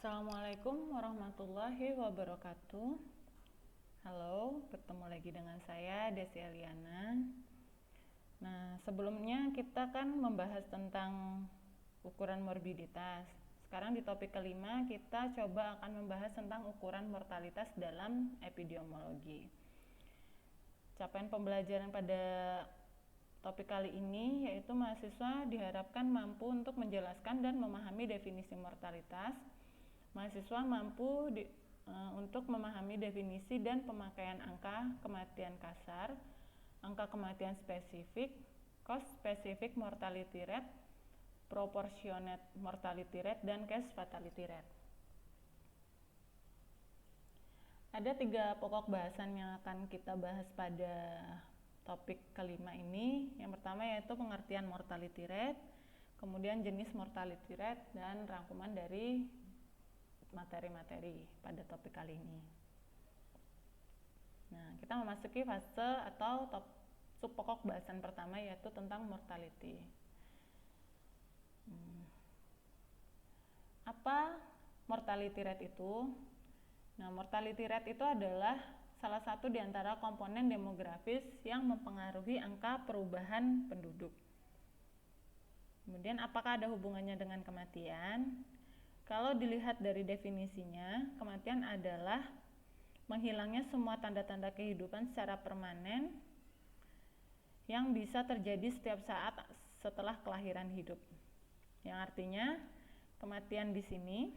Assalamualaikum warahmatullahi wabarakatuh. Halo, bertemu lagi dengan saya Desi Eliana. Nah, sebelumnya kita kan membahas tentang ukuran morbiditas. Sekarang di topik kelima kita coba akan membahas tentang ukuran mortalitas dalam epidemiologi. Capaian pembelajaran pada topik kali ini yaitu mahasiswa diharapkan mampu untuk menjelaskan dan memahami definisi mortalitas. Mahasiswa mampu untuk memahami definisi dan pemakaian angka kematian kasar, angka kematian spesifik, cost specific mortality rate, proportionate mortality rate, dan case fatality rate. Ada 3 pokok bahasan yang akan kita bahas pada topik kelima ini. Yang pertama yaitu pengertian mortality rate, kemudian jenis mortality rate, dan rangkuman dari materi-materi pada topik kali ini. Nah, kita memasuki fase atau sub pokok bahasan pertama yaitu tentang mortality. Apa mortality rate itu? Nah, mortality rate itu adalah salah satu di antara komponen demografis yang mempengaruhi angka perubahan penduduk. Kemudian, apakah ada hubungannya dengan kematian? Kalau dilihat dari definisinya, kematian adalah menghilangnya semua tanda-tanda kehidupan secara permanen yang bisa terjadi setiap saat setelah kelahiran hidup. Yang artinya, kematian di sini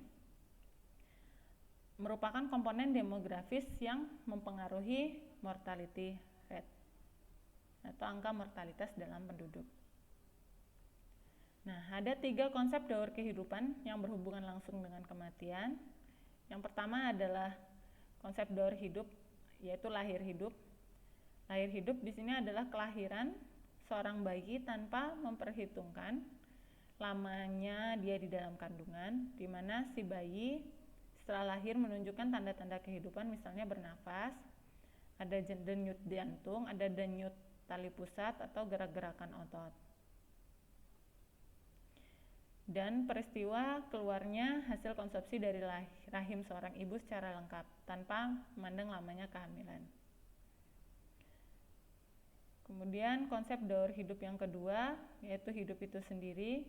merupakan komponen demografis yang mempengaruhi mortality rate atau angka mortalitas dalam penduduk. Nah, ada 3 konsep daur kehidupan yang berhubungan langsung dengan kematian. Yang pertama adalah konsep daur hidup, yaitu lahir hidup. Lahir hidup di sini adalah kelahiran seorang bayi tanpa memperhitungkan lamanya dia di dalam kandungan, di mana si bayi setelah lahir menunjukkan tanda-tanda kehidupan, misalnya bernafas, ada denyut jantung, ada denyut tali pusat atau gerak-gerakan otot. Dan peristiwa keluarnya hasil konsepsi dari rahim seorang ibu secara lengkap tanpa memandang lamanya kehamilan. Kemudian konsep daur hidup yang kedua yaitu hidup itu sendiri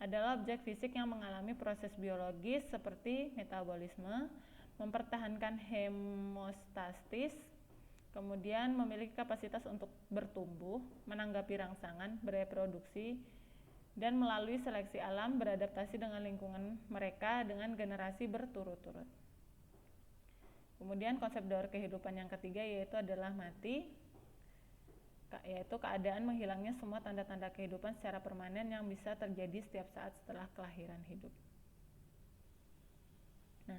adalah objek fisik yang mengalami proses biologis seperti metabolisme, mempertahankan hemostasis, kemudian memiliki kapasitas untuk bertumbuh, menanggapi rangsangan, bereproduksi, dan melalui seleksi alam beradaptasi dengan lingkungan mereka dengan generasi berturut-turut. Kemudian konsep daur kehidupan yang ketiga yaitu adalah mati, yaitu keadaan menghilangnya semua tanda-tanda kehidupan secara permanen yang bisa terjadi setiap saat setelah kelahiran hidup. Nah,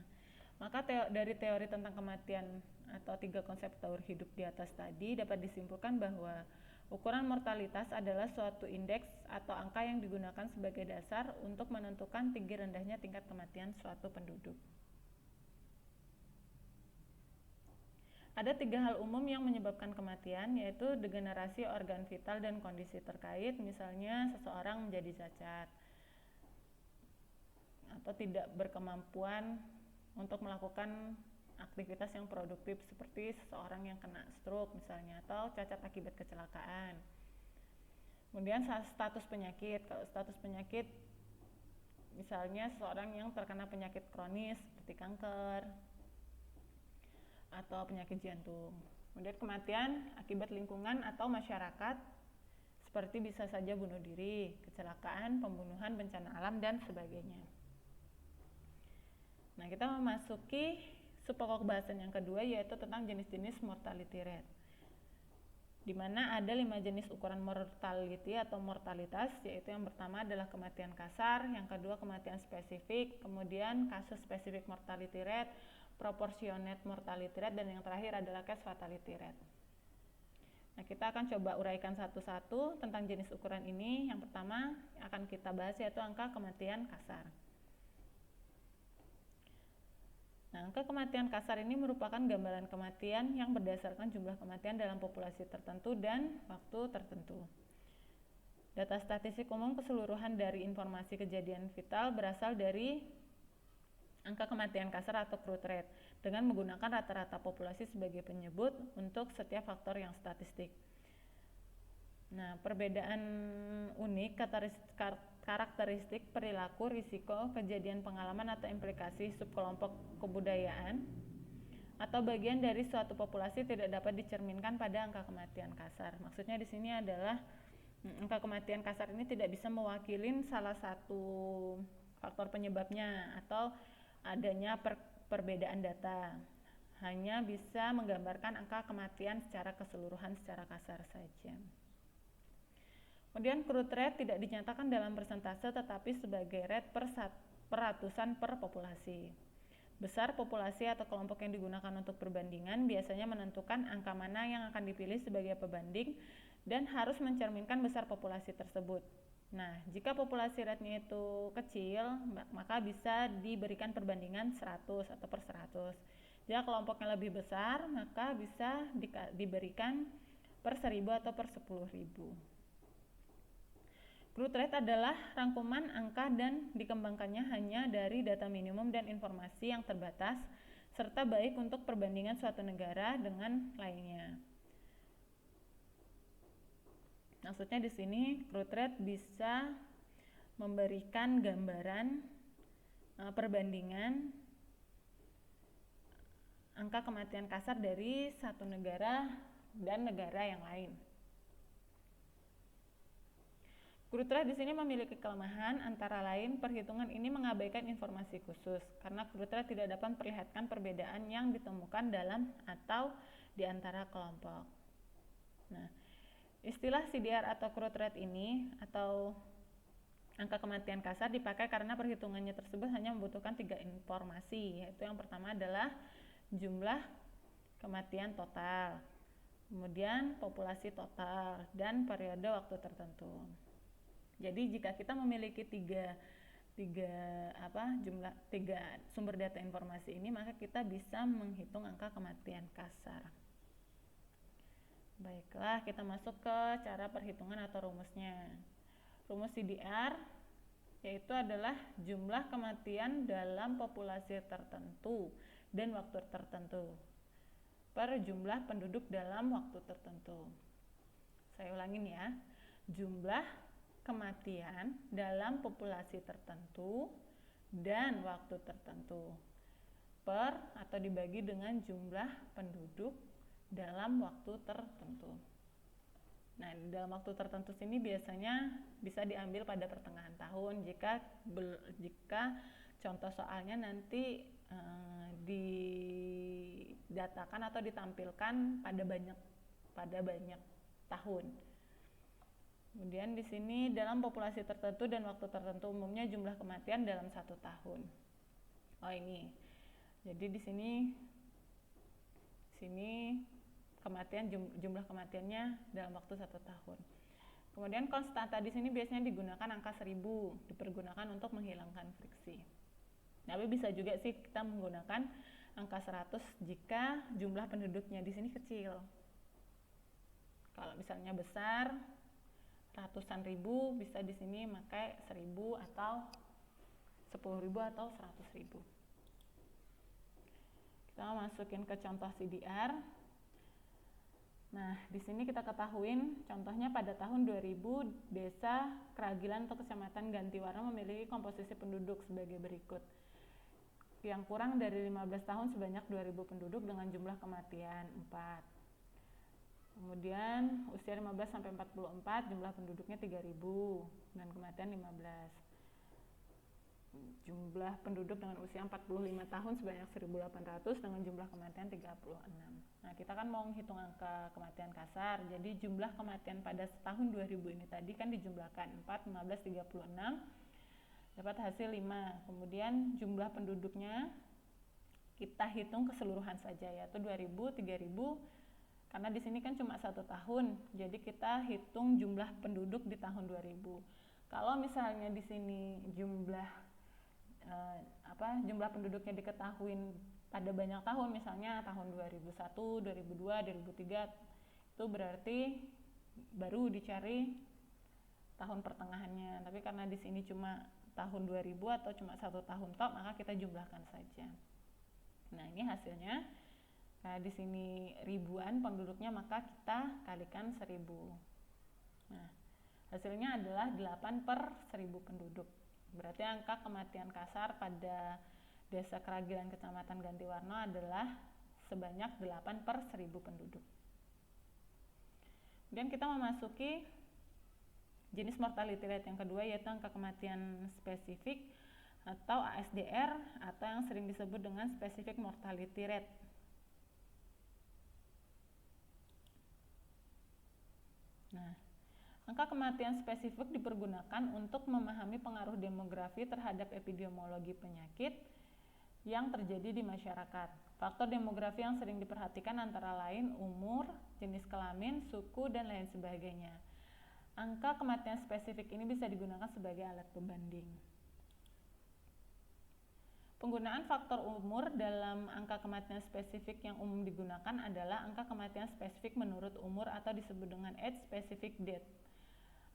maka dari teori tentang kematian atau 3 konsep daur hidup di atas tadi dapat disimpulkan bahwa ukuran mortalitas adalah suatu indeks atau angka yang digunakan sebagai dasar untuk menentukan tinggi rendahnya tingkat kematian suatu penduduk. Ada 3 hal umum yang menyebabkan kematian, yaitu degenerasi organ vital dan kondisi terkait, misalnya seseorang menjadi cacat atau tidak berkemampuan untuk melakukan aktivitas yang produktif seperti seseorang yang kena stroke misalnya, atau cacat akibat kecelakaan. Kemudian status penyakit, kalau status penyakit misalnya seseorang yang terkena penyakit kronis seperti kanker atau penyakit jantung. Kemudian kematian akibat lingkungan atau masyarakat seperti bisa saja bunuh diri, kecelakaan, pembunuhan, bencana alam, dan sebagainya. Nah, kita memasuki subpokok bahasan yang kedua yaitu tentang jenis-jenis mortality rate, di mana ada 5 jenis ukuran mortality atau mortalitas, yaitu yang pertama adalah kematian kasar, yang kedua kematian spesifik, kemudian kasus spesifik mortality rate, proportionate mortality rate, dan yang terakhir adalah case fatality rate. Nah, kita akan coba uraikan satu-satu tentang jenis ukuran ini. Yang pertama akan kita bahas yaitu angka kematian kasar. Nah, angka kematian kasar ini merupakan gambaran kematian yang berdasarkan jumlah kematian dalam populasi tertentu dan waktu tertentu. Data statistik umum keseluruhan dari informasi kejadian vital berasal dari angka kematian kasar atau crude rate dengan menggunakan rata-rata populasi sebagai penyebut untuk setiap faktor yang statistik. Nah, perbedaan unik karakteristik perilaku, risiko, kejadian pengalaman atau implikasi subkelompok kebudayaan atau bagian dari suatu populasi tidak dapat dicerminkan pada angka kematian kasar. Maksudnya di sini adalah angka kematian kasar ini tidak bisa mewakili salah satu faktor penyebabnya atau adanya perbedaan data. Hanya bisa menggambarkan angka kematian secara keseluruhan secara kasar saja. Kemudian crude rate tidak dinyatakan dalam persentase tetapi sebagai rate per ratusan per populasi. Besar populasi atau kelompok yang digunakan untuk perbandingan biasanya menentukan angka mana yang akan dipilih sebagai pembanding dan harus mencerminkan besar populasi tersebut. Nah, jika populasi rate-nya itu kecil, maka bisa diberikan perbandingan 100 atau per 100. Jika kelompoknya lebih besar, maka bisa diberikan per 1000 atau per 10.000. Crude rate adalah rangkuman angka dan dikembangkannya hanya dari data minimum dan informasi yang terbatas, serta baik untuk perbandingan suatu negara dengan lainnya. Maksudnya di sini crude rate bisa memberikan gambaran perbandingan angka kematian kasar dari satu negara dan negara yang lain. Crude rate di sini memiliki kelemahan, antara lain perhitungan ini mengabaikan informasi khusus karena crude rate tidak dapat memperlihatkan perbedaan yang ditemukan dalam atau di antara kelompok. Nah, istilah CDR atau crude rate ini atau angka kematian kasar dipakai karena perhitungannya tersebut hanya membutuhkan 3 informasi, yaitu yang pertama adalah jumlah kematian total, kemudian populasi total, dan periode waktu tertentu. Jadi jika kita memiliki tiga sumber data informasi ini, maka kita bisa menghitung angka kematian kasar. Baiklah, kita masuk ke cara perhitungan atau rumusnya. Rumus CDR yaitu adalah jumlah kematian dalam populasi tertentu dan waktu tertentu per jumlah penduduk dalam waktu tertentu. Saya ulangin ya, jumlah kematian dalam populasi tertentu dan waktu tertentu per atau dibagi dengan jumlah penduduk dalam waktu tertentu. Nah, dalam waktu tertentu sini biasanya bisa diambil pada pertengahan tahun jika contoh soalnya nanti didatakan atau ditampilkan pada banyak tahun. Kemudian di sini dalam populasi tertentu dan waktu tertentu umumnya jumlah kematian dalam 1 tahun. Oh ini. Jadi di sini kematian jumlah kematiannya dalam waktu 1 tahun. Kemudian konstanta di sini biasanya digunakan angka 1000, dipergunakan untuk menghilangkan friksi. Tapi bisa juga sih kita menggunakan angka 100 jika jumlah penduduknya di sini kecil. Kalau misalnya besar ratusan ribu, bisa di sini pakai 1000 atau 10.000 atau 100.000. Kita masukin ke contoh CDR. Nah, di sini kita ketahuin contohnya pada tahun 2000 desa Keragilan atau kecamatan Gantiwarna memiliki komposisi penduduk sebagai berikut. Yang kurang dari 15 tahun sebanyak 2000 penduduk dengan jumlah kematian 4. Kemudian usia 15 sampai 44 jumlah penduduknya 3000 dan kematian 15. Jumlah penduduk dengan usia 45 tahun sebanyak 1800 dengan jumlah kematian 36. Nah, kita kan mau menghitung angka kematian kasar. Jadi jumlah kematian pada tahun 2000 ini tadi kan dijumlahkan 4, 15, 36 dapat hasil 5. Kemudian jumlah penduduknya kita hitung keseluruhan saja, yaitu 2000, 3000. Karena di sini kan cuma 1 tahun, jadi kita hitung jumlah penduduk di tahun 2000. Kalau misalnya di sini jumlah penduduknya diketahui pada banyak tahun, misalnya tahun 2001, 2002, 2003, itu berarti baru dicari tahun pertengahannya. Tapi karena di sini cuma tahun 2000 atau cuma 1 tahun tok, maka kita jumlahkan saja. Nah, ini hasilnya. Nah, di sini ribuan penduduknya, maka kita kalikan 1000. Nah, hasilnya adalah 8 per 1000 penduduk. Berarti angka kematian kasar pada Desa Keragilan Kecamatan Gantiwarno adalah sebanyak 8 per 1000 penduduk. Kemudian kita memasuki jenis mortality rate yang kedua, yaitu angka kematian spesifik atau ASDR, atau yang sering disebut dengan specific mortality rate. Nah, angka kematian spesifik dipergunakan untuk memahami pengaruh demografi terhadap epidemiologi penyakit yang terjadi di masyarakat. Faktor demografi yang sering diperhatikan antara lain umur, jenis kelamin, suku, dan lain sebagainya. Angka kematian spesifik ini bisa digunakan sebagai alat pembanding. Penggunaan faktor umur dalam angka kematian spesifik yang umum digunakan adalah angka kematian spesifik menurut umur atau disebut dengan age specific death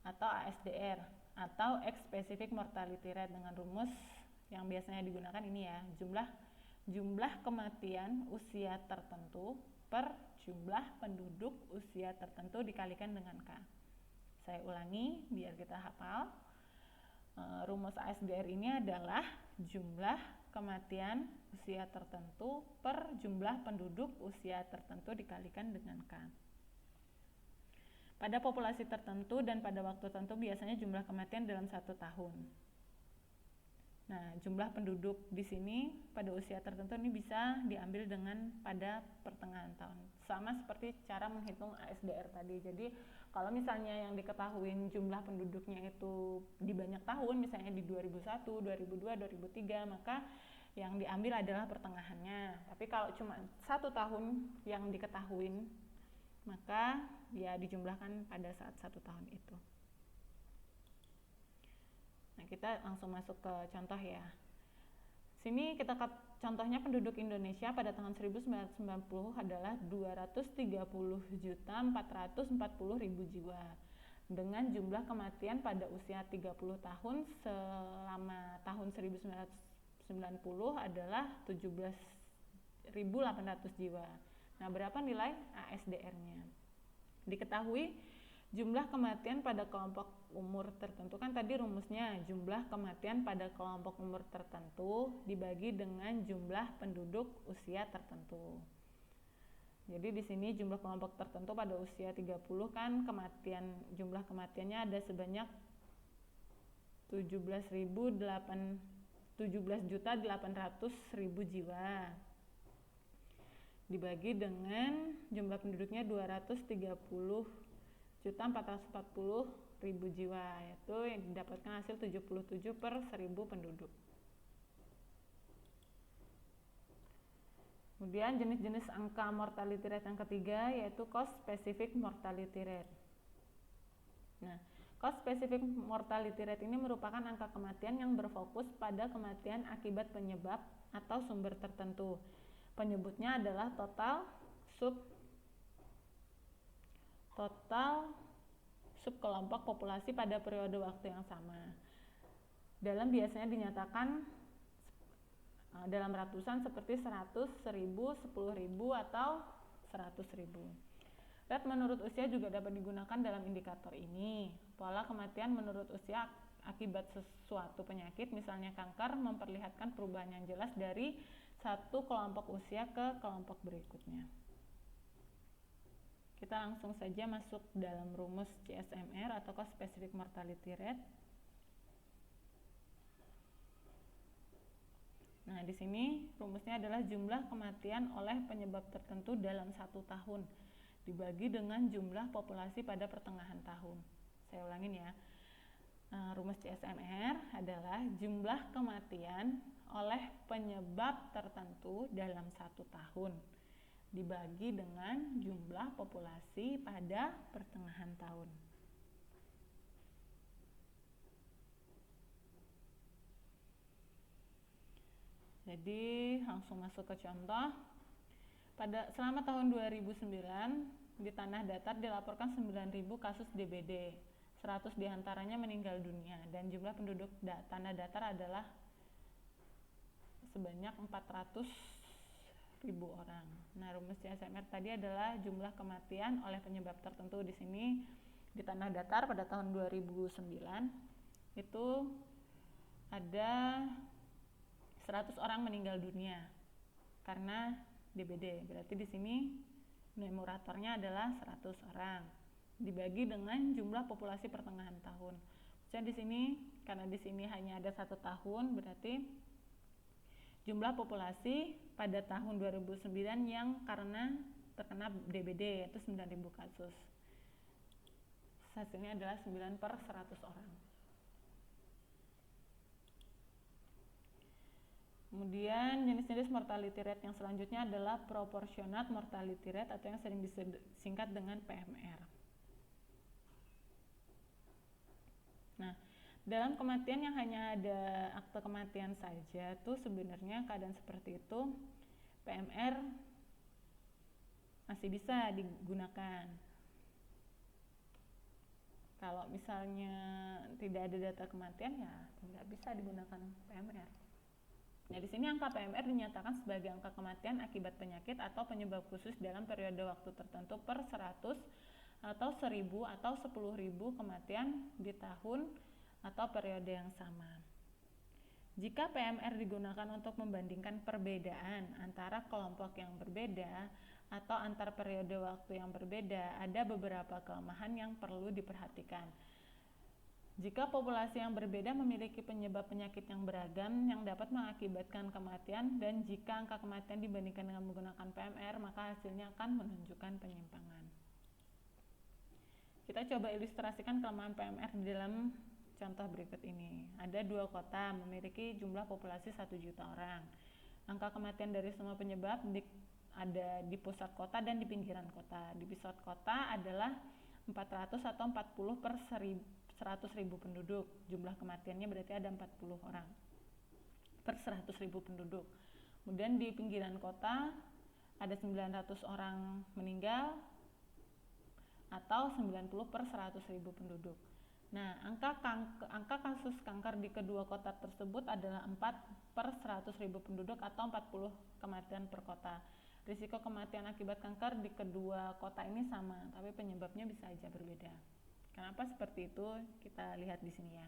atau ASDR, atau age specific mortality rate dengan rumus yang biasanya digunakan ini ya, jumlah kematian usia tertentu per jumlah penduduk usia tertentu dikalikan dengan K. Saya ulangi biar kita hafal. Rumus ASDR ini adalah jumlah kematian usia tertentu per jumlah penduduk usia tertentu dikalikan dengan K. Pada populasi tertentu dan pada waktu tertentu biasanya jumlah kematian dalam 1 tahun. Nah, jumlah penduduk di sini pada usia tertentu ini bisa diambil dengan pada pertengahan tahun. Sama seperti cara menghitung ASDR tadi. Jadi, kalau misalnya yang diketahui jumlah penduduknya itu di banyak tahun, misalnya di 2001, 2002, 2003, maka yang diambil adalah pertengahannya. Tapi kalau cuma 1 tahun yang diketahui, maka ya dijumlahkan pada saat 1 tahun itu. Nah, kita langsung masuk ke contoh ya. Sini kita contohnya penduduk Indonesia pada tahun 1990 adalah 230.440.000 jiwa dengan jumlah kematian pada usia 30 tahun selama tahun 1990 adalah 17.800 jiwa. Nah, berapa nilai ASDR-nya? Diketahui jumlah kematian pada kelompok umur tertentu, kan tadi rumusnya jumlah kematian pada kelompok umur tertentu dibagi dengan jumlah penduduk usia tertentu. Jadi di sini jumlah kelompok tertentu pada usia 30 kan jumlah kematiannya ada sebanyak 17.800.000 jiwa. Dibagi dengan jumlah penduduknya 230.440.000 jiwa, yaitu yang didapatkan hasil 77 per 1000 penduduk. Kemudian jenis-jenis angka mortality rate yang ketiga yaitu cost specific mortality rate. Nah, cost specific mortality rate ini merupakan angka kematian yang berfokus pada kematian akibat penyebab atau sumber tertentu. Penyebutnya adalah total subkelompok populasi pada periode waktu yang sama. Biasanya dinyatakan dalam ratusan seperti 100, 1000, 10.000 atau 100.000. Rate menurut usia juga dapat digunakan dalam indikator ini. Pola kematian menurut usia akibat sesuatu penyakit, misalnya kanker, memperlihatkan perubahan yang jelas dari satu kelompok usia ke kelompok berikutnya. Kita langsung saja masuk dalam rumus CSMR atau Cost Specific Mortality Rate. Nah, di sini rumusnya adalah jumlah kematian oleh penyebab tertentu dalam 1 tahun dibagi dengan jumlah populasi pada pertengahan tahun. Saya ulangin ya. Rumus CSMR adalah jumlah kematian oleh penyebab tertentu dalam 1 tahun dibagi dengan jumlah populasi pada pertengahan tahun. Jadi langsung masuk ke contoh. Selama tahun 2009 di tanah datar dilaporkan 9.000 kasus DBD. 100 diantaranya meninggal dunia, dan jumlah penduduk tanah datar adalah sebanyak 400.000 orang. Nah, rumus CSMR tadi adalah jumlah kematian oleh penyebab tertentu. Di sini di tanah datar pada tahun 2009 itu ada 100 orang meninggal dunia karena DBD. Berarti di sini numeratornya adalah 100 orang dibagi dengan jumlah populasi pertengahan tahun. Jadi di sini karena di sini hanya ada 1 tahun, berarti jumlah populasi pada tahun 2009 yang karena terkena DBD yaitu 9.000 kasus. Hasilnya adalah 9/100 orang. Kemudian jenis-jenis mortality rate yang selanjutnya adalah proportionate mortality rate atau yang sering disingkat dengan PMR. Nah, dalam kematian yang hanya ada akte kematian saja tuh sebenarnya keadaan seperti itu PMR masih bisa digunakan. Kalau misalnya tidak ada data kematian ya tidak bisa digunakan PMR. Nah, di sini angka PMR dinyatakan sebagai angka kematian akibat penyakit atau penyebab khusus dalam periode waktu tertentu per 100 atau 1000 atau 10.000 kematian di tahun atau periode yang sama. Jika PMR digunakan untuk membandingkan perbedaan antara kelompok yang berbeda atau antar periode waktu yang berbeda, ada beberapa kelemahan yang perlu diperhatikan. Jika populasi yang berbeda memiliki penyebab penyakit yang beragam yang dapat mengakibatkan kematian, dan jika angka kematian dibandingkan dengan menggunakan PMR, maka hasilnya akan menunjukkan penyimpangan. Kita coba ilustrasikan kelemahan PMR di dalam contoh berikut ini. Ada 2 kota memiliki jumlah populasi 1 juta orang. Angka kematian dari semua penyebab ada di pusat kota dan di pinggiran kota. Di pusat kota adalah 400 atau 40 per 100.000 penduduk. Jumlah kematiannya berarti ada 40 orang per 100.000 penduduk. Kemudian di pinggiran kota ada 900 orang meninggal atau 90 per 100.000 penduduk. Nah, angka kasus kanker di kedua kota tersebut adalah 4 per 100.000 penduduk atau 40 kematian per kota. Risiko kematian akibat kanker di kedua kota ini sama, tapi penyebabnya bisa saja berbeda. Kenapa seperti itu? Kita lihat di sini ya.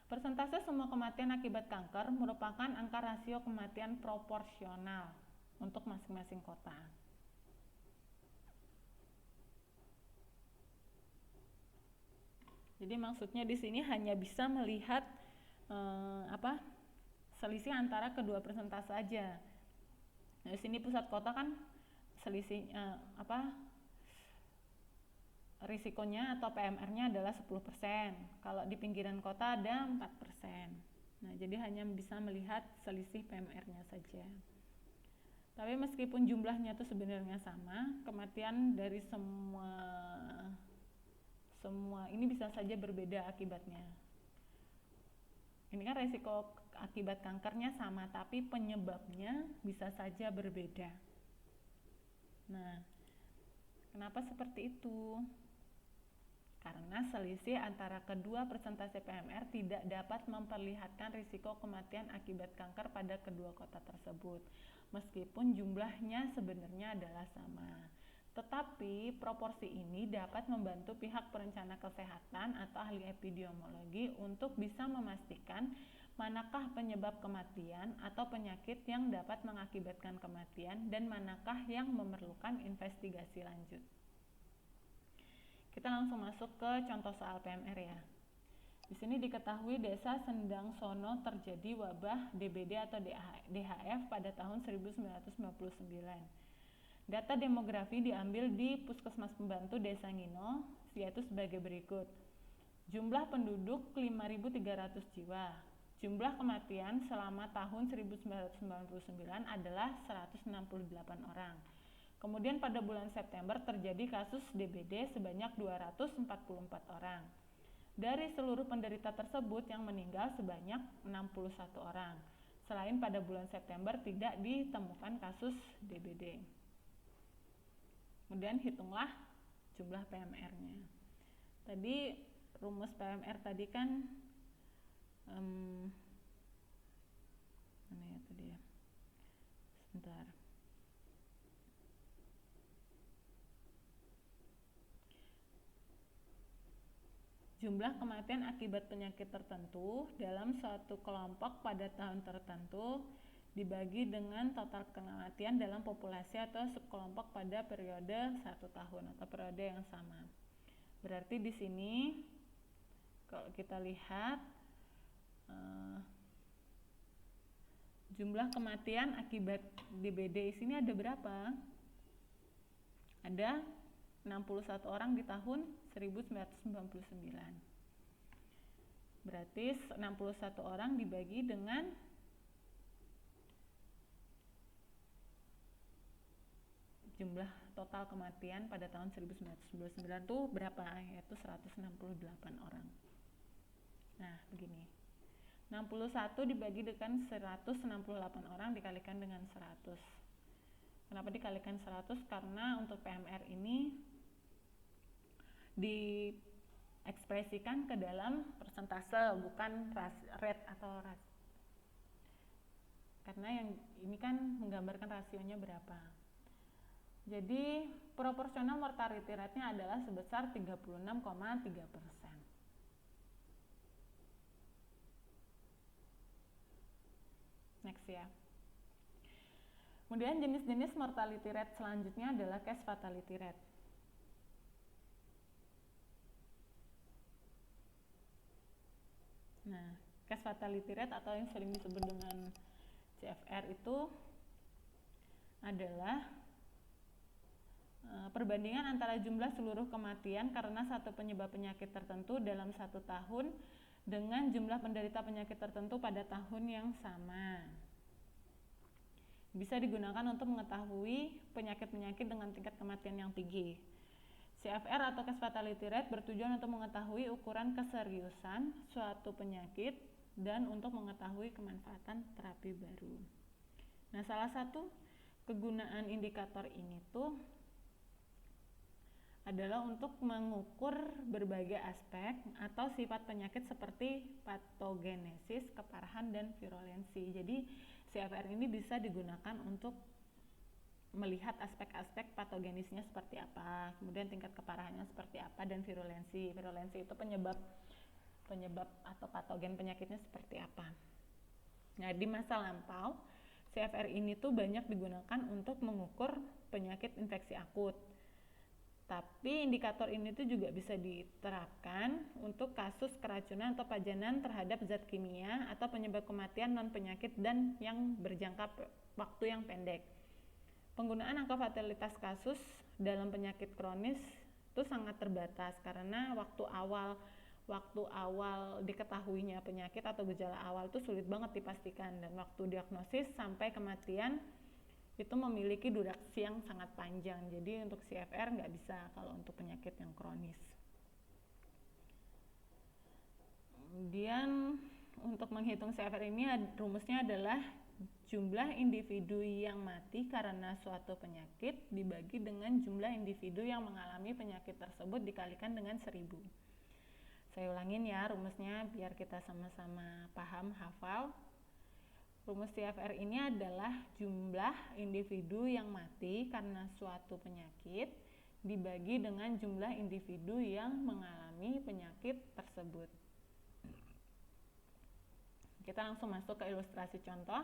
Persentase semua kematian akibat kanker merupakan angka rasio kematian proporsional untuk masing-masing kota. Jadi maksudnya di sini hanya bisa melihat selisih antara kedua persentase saja. Nah, di sini pusat kota kan selisih risikonya atau PMR-nya adalah 10%. Kalau di pinggiran kota ada 4%. Nah, jadi hanya bisa melihat selisih PMR-nya saja. Tapi meskipun jumlahnya itu sebenarnya sama, kematian dari semua ini bisa saja berbeda akibatnya. Ini kan resiko akibat kankernya sama, tapi penyebabnya bisa saja berbeda. Nah, kenapa seperti itu? Karena selisih antara kedua persentase PMR tidak dapat memperlihatkan risiko kematian akibat kanker pada kedua kota tersebut, meskipun jumlahnya sebenarnya adalah sama. Tetapi proporsi ini dapat membantu pihak perencana kesehatan atau ahli epidemiologi untuk bisa memastikan manakah penyebab kematian atau penyakit yang dapat mengakibatkan kematian dan manakah yang memerlukan investigasi lanjut. Kita langsung masuk ke contoh soal PMR ya. Di sini diketahui desa Sendang Sono terjadi wabah DBD atau DHF pada tahun 1999. Data demografi diambil di Puskesmas Pembantu Desa Ngino, yaitu sebagai berikut. Jumlah penduduk 5.300 jiwa. Jumlah kematian selama tahun 1999 adalah 168 orang. Kemudian pada bulan September terjadi kasus DBD sebanyak 244 orang. Dari seluruh penderita tersebut yang meninggal sebanyak 61 orang. Selain pada bulan September tidak ditemukan kasus DBD. Kemudian hitunglah jumlah PMR-nya. Tadi rumus PMR tadi kan mana ya tadi ya, sebentar. Jumlah kematian akibat penyakit tertentu dalam suatu kelompok pada tahun tertentu dibagi dengan total kematian dalam populasi atau subkelompok pada periode 1 tahun atau periode yang sama. Berarti di sini kalau kita lihat jumlah kematian akibat DBD di sini ada berapa? Ada 61 orang di tahun 1999. Berarti 61 orang dibagi dengan jumlah total kematian pada tahun 1999 itu berapa? Yaitu 168 orang. Nah, begini. 61 dibagi dengan 168 orang dikalikan dengan 100. Kenapa dikalikan 100? Karena untuk PMR ini diekspresikan ke dalam persentase, bukan rate atau rasio. Karena yang ini kan menggambarkan rasionya berapa. Jadi proporsional mortality rate-nya adalah sebesar 36,3%. Next ya. Kemudian jenis-jenis mortality rate selanjutnya adalah case fatality rate. Nah, case fatality rate atau yang sering disebut dengan CFR itu adalah perbandingan antara jumlah seluruh kematian karena satu penyebab penyakit tertentu dalam 1 tahun dengan jumlah penderita penyakit tertentu pada tahun yang sama. Bisa digunakan untuk mengetahui penyakit-penyakit dengan tingkat kematian yang tinggi. CFR atau case fatality rate bertujuan untuk mengetahui ukuran keseriusan suatu penyakit dan untuk mengetahui kemanfaatan terapi baru. Nah, salah satu kegunaan indikator ini tuh adalah untuk mengukur berbagai aspek atau sifat penyakit seperti patogenesis, keparahan, dan virulensi. Jadi CFR ini bisa digunakan untuk melihat aspek-aspek patogenisnya seperti apa, kemudian tingkat keparahannya seperti apa, dan virulensi. Virulensi itu penyebab atau patogen penyakitnya seperti apa. Nah, di masa lampau CFR ini tuh banyak digunakan untuk mengukur penyakit infeksi akut. Tapi indikator ini tuh juga bisa diterapkan untuk kasus keracunan atau pajanan terhadap zat kimia atau penyebab kematian non penyakit dan yang berjangka waktu yang pendek. Penggunaan angka fatalitas kasus dalam penyakit kronis itu sangat terbatas karena waktu awal diketahuinya penyakit atau gejala awal itu sulit banget dipastikan, dan waktu diagnosis sampai kematian itu memiliki durasi yang sangat panjang. Jadi untuk CFR nggak bisa kalau untuk penyakit yang kronis. Kemudian untuk menghitung CFR ini rumusnya adalah jumlah individu yang mati karena suatu penyakit dibagi dengan jumlah individu yang mengalami penyakit tersebut dikalikan dengan 1000. Saya ulangin ya rumusnya biar kita sama-sama paham, hafal. Rumus CFR ini adalah jumlah individu yang mati karena suatu penyakit dibagi dengan jumlah individu yang mengalami penyakit tersebut. Kita langsung masuk ke ilustrasi contoh.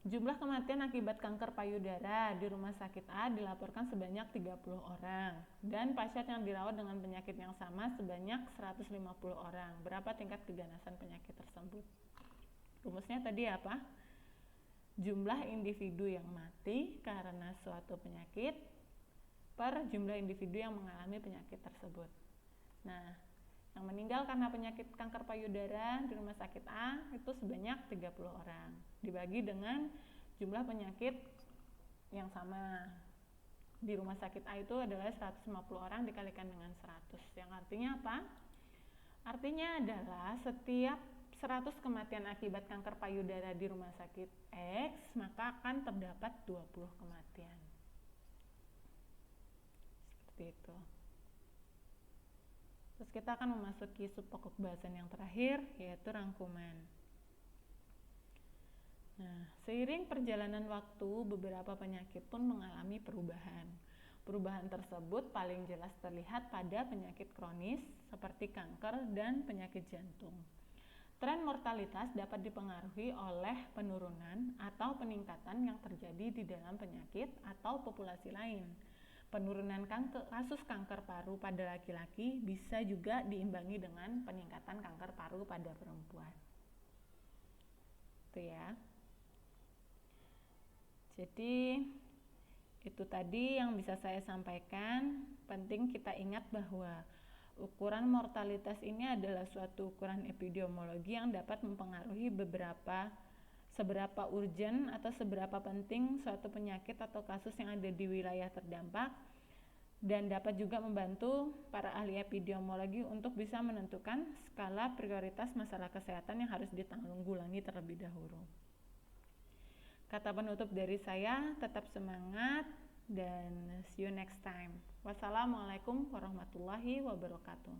Jumlah kematian akibat kanker payudara di rumah sakit A dilaporkan sebanyak 30 orang dan pasien yang dirawat dengan penyakit yang sama sebanyak 150 orang. Berapa tingkat keganasan penyakit tersebut? Rumusnya tadi apa? Jumlah individu yang mati karena suatu penyakit per jumlah individu yang mengalami penyakit tersebut. Nah, yang meninggal karena penyakit kanker payudara di rumah sakit A itu sebanyak 30 orang. Dibagi dengan jumlah penyakit yang sama di rumah sakit A itu adalah 150 orang dikalikan dengan 100. Yang artinya apa? Artinya adalah setiap 100 kematian akibat kanker payudara di rumah sakit X, maka akan terdapat 20 kematian. Seperti itu. Terus kita akan memasuki subpokok bahasan yang terakhir, yaitu rangkuman. Nah, seiring perjalanan waktu, beberapa penyakit pun mengalami perubahan. Perubahan tersebut paling jelas terlihat pada penyakit kronis seperti kanker dan penyakit jantung. Tren mortalitas dapat dipengaruhi oleh penurunan atau peningkatan yang terjadi di dalam penyakit atau populasi lain. Penurunan kasus kanker paru pada laki-laki bisa juga diimbangi dengan peningkatan kanker paru pada perempuan. Itu ya. Jadi itu tadi yang bisa saya sampaikan. Penting kita ingat bahwa ukuran mortalitas ini adalah suatu ukuran epidemiologi yang dapat mempengaruhi seberapa urgent atau seberapa penting suatu penyakit atau kasus yang ada di wilayah terdampak, dan dapat juga membantu para ahli epidemiologi untuk bisa menentukan skala prioritas masalah kesehatan yang harus ditanggulangi terlebih dahulu. Kata penutup dari saya, tetap semangat dan see you next time. Wassalamualaikum warahmatullahi wabarakatuh.